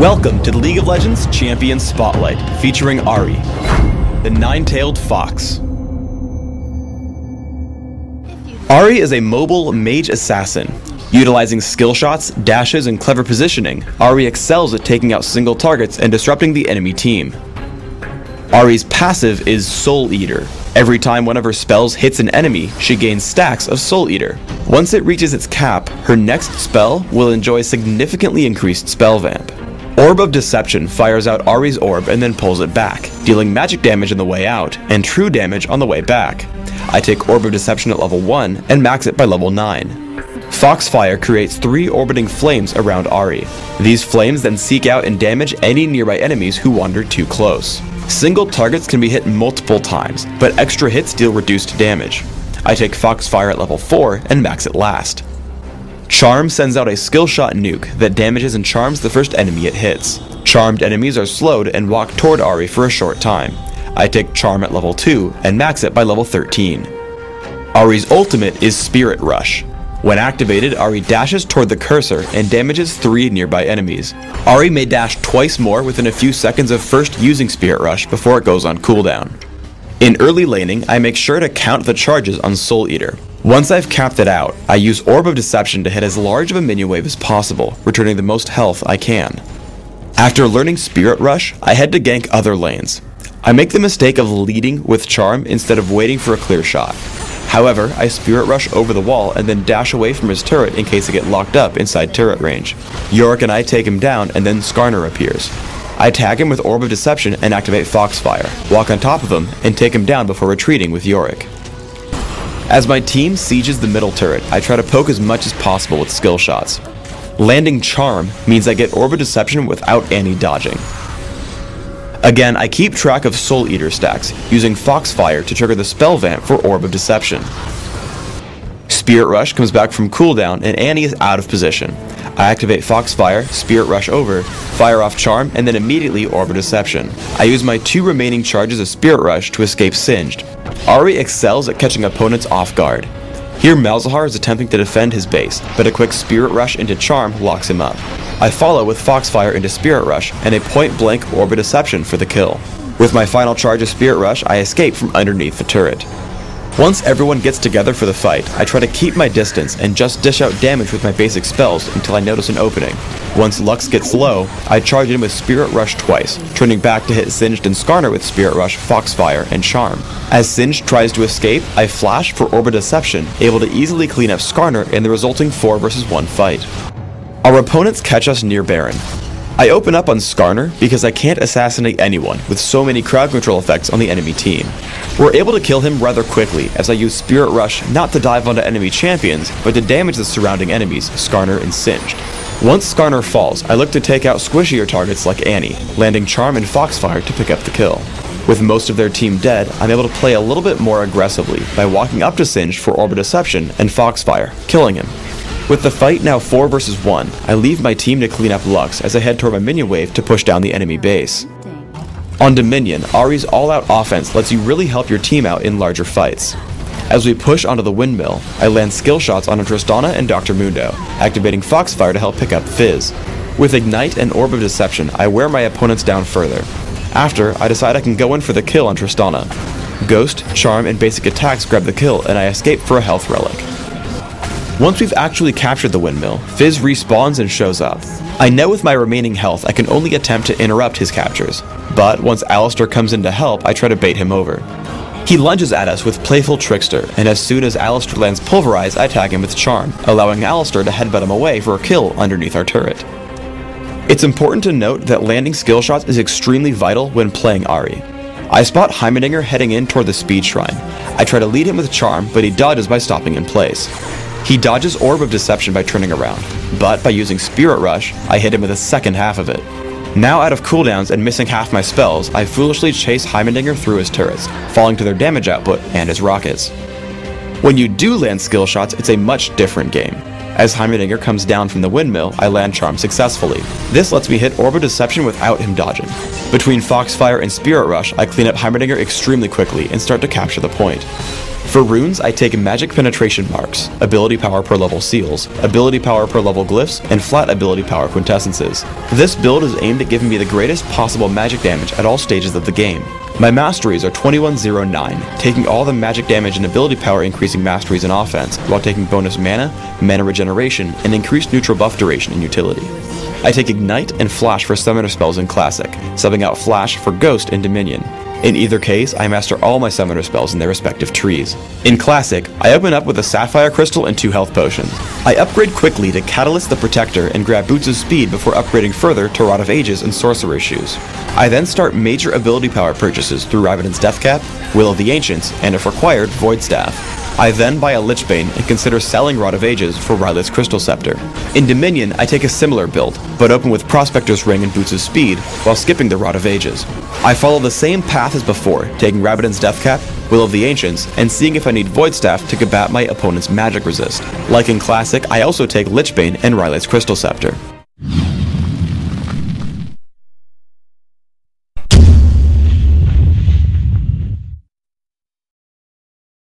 Welcome to the League of Legends Champion Spotlight, featuring Ahri, the nine-tailed fox. Ahri is a mobile mage assassin. Utilizing skill shots, dashes, and clever positioning, Ahri excels at taking out single targets and disrupting the enemy team. Ahri's passive is Soul Eater. Every time one of her spells hits an enemy, she gains stacks of Soul Eater. Once it reaches its cap, her next spell will enjoy significantly increased spell vamp. Orb of Deception fires out Ahri's orb and then pulls it back, dealing magic damage on the way out and true damage on the way back. I take Orb of Deception at level 1 and max it by level 9. Foxfire creates 3 orbiting flames around Ahri. These flames then seek out and damage any nearby enemies who wander too close. Single targets can be hit multiple times, but extra hits deal reduced damage. I take Foxfire at level 4 and max it last. Charm sends out a skill shot nuke that damages and charms the first enemy it hits. Charmed enemies are slowed and walk toward Ahri for a short time. I take Charm at level 2 and max it by level 13. Ahri's ultimate is Spirit Rush. When activated, Ahri dashes toward the cursor and damages 3 nearby enemies. Ahri may dash twice more within a few seconds of first using Spirit Rush before it goes on cooldown. In early laning, I make sure to count the charges on Soul Eater. Once I've capped it out, I use Orb of Deception to hit as large of a minion wave as possible, returning the most health I can. After learning Spirit Rush, I head to gank other lanes. I make the mistake of leading with Charm instead of waiting for a clear shot. However, I Spirit Rush over the wall and then dash away from his turret in case I get locked up inside turret range. Yorick and I take him down and then Skarner appears. I tag him with Orb of Deception and activate Foxfire, walk on top of him, and take him down before retreating with Yorick. As my team sieges the middle turret, I try to poke as much as possible with skill shots. Landing Charm means I get Orb of Deception without any dodging. Again, I keep track of Soul Eater stacks, using Foxfire to trigger the spell vamp for Orb of Deception. Spirit Rush comes back from cooldown and Annie is out of position. I activate Foxfire, Spirit Rush over, fire off Charm, and then immediately Orb of Deception. I use my 2 remaining charges of Spirit Rush to escape Singed. Ahri excels at catching opponents off guard. Here Malzahar is attempting to defend his base, but a quick Spirit Rush into Charm locks him up. I follow with Foxfire into Spirit Rush and a point-blank Orb of Deception for the kill. With my final charge of Spirit Rush, I escape from underneath the turret. Once everyone gets together for the fight, I try to keep my distance and just dish out damage with my basic spells until I notice an opening. Once Lux gets low, I charge in with Spirit Rush twice, turning back to hit Singed and Skarner with Spirit Rush, Foxfire, and Charm. As Singed tries to escape, I flash for Orb of Deception, able to easily clean up Skarner in the resulting 4 versus 1 fight. Our opponents catch us near Baron. I open up on Skarner because I can't assassinate anyone with so many crowd control effects on the enemy team. We're able to kill him rather quickly as I use Spirit Rush not to dive onto enemy champions, but to damage the surrounding enemies, Skarner and Singed. Once Skarner falls, I look to take out squishier targets like Annie, landing Charm and Foxfire to pick up the kill. With most of their team dead, I'm able to play a little bit more aggressively by walking up to Singed for Orb of Deception and Foxfire, killing him. With the fight now 4 versus 1, I leave my team to clean up Lux as I head toward my minion wave to push down the enemy base. On Dominion, Ahri's all-out offense lets you really help your team out in larger fights. As we push onto the windmill, I land skill shots on Tristana and Dr. Mundo, activating Foxfire to help pick up Fizz. With Ignite and Orb of Deception, I wear my opponents down further. After, I decide I can go in for the kill on Tristana. Ghost, Charm, and basic attacks grab the kill, and I escape for a health relic. Once we've actually captured the windmill, Fizz respawns and shows up. I know with my remaining health I can only attempt to interrupt his captures, but once Alistair comes in to help, I try to bait him over. He lunges at us with Playful Trickster, and as soon as Alistair lands Pulverize, I tag him with Charm, allowing Alistair to headbutt him away for a kill underneath our turret. It's important to note that landing skill shots is extremely vital when playing Ahri. I spot Heimerdinger heading in toward the Speed Shrine. I try to lead him with Charm, but he dodges by stopping in place. He dodges Orb of Deception by turning around, but by using Spirit Rush, I hit him with the second half of it. Now out of cooldowns and missing half my spells, I foolishly chase Heimerdinger through his turrets, falling to their damage output and his rockets. When you do land skill shots, it's a much different game. As Heimerdinger comes down from the windmill, I land Charm successfully. This lets me hit Orb of Deception without him dodging. Between Foxfire and Spirit Rush, I clean up Heimerdinger extremely quickly and start to capture the point. For runes, I take magic penetration marks, ability power per level seals, ability power per level glyphs, and flat ability power quintessences. This build is aimed at giving me the greatest possible magic damage at all stages of the game. My masteries are 2109, taking all the magic damage and ability power increasing masteries in offense, while taking bonus mana, mana regeneration, and increased neutral buff duration in utility. I take Ignite and Flash for summoner spells in Classic, subbing out Flash for Ghost in Dominion. In either case, I master all my summoner spells in their respective trees. In Classic, I open up with a Sapphire Crystal and 2 health potions. I upgrade quickly to Catalyst the Protector and grab Boots of Speed before upgrading further to Rod of Ages and Sorcerer's Shoes. I then start major ability power purchases through Raven's Deathcap, Will of the Ancients, and if required, Void Staff. I then buy a Lichbane and consider selling Rod of Ages for Rylith's Crystal Scepter. In Dominion, I take a similar build, but open with Prospector's Ring and Boots of Speed while skipping the Rod of Ages. I follow the same path as before, taking Rabadon's Deathcap, Will of the Ancients, and seeing if I need Void Staff to combat my opponent's magic resist. Like in Classic, I also take Lichbane and Rylith's Crystal Scepter.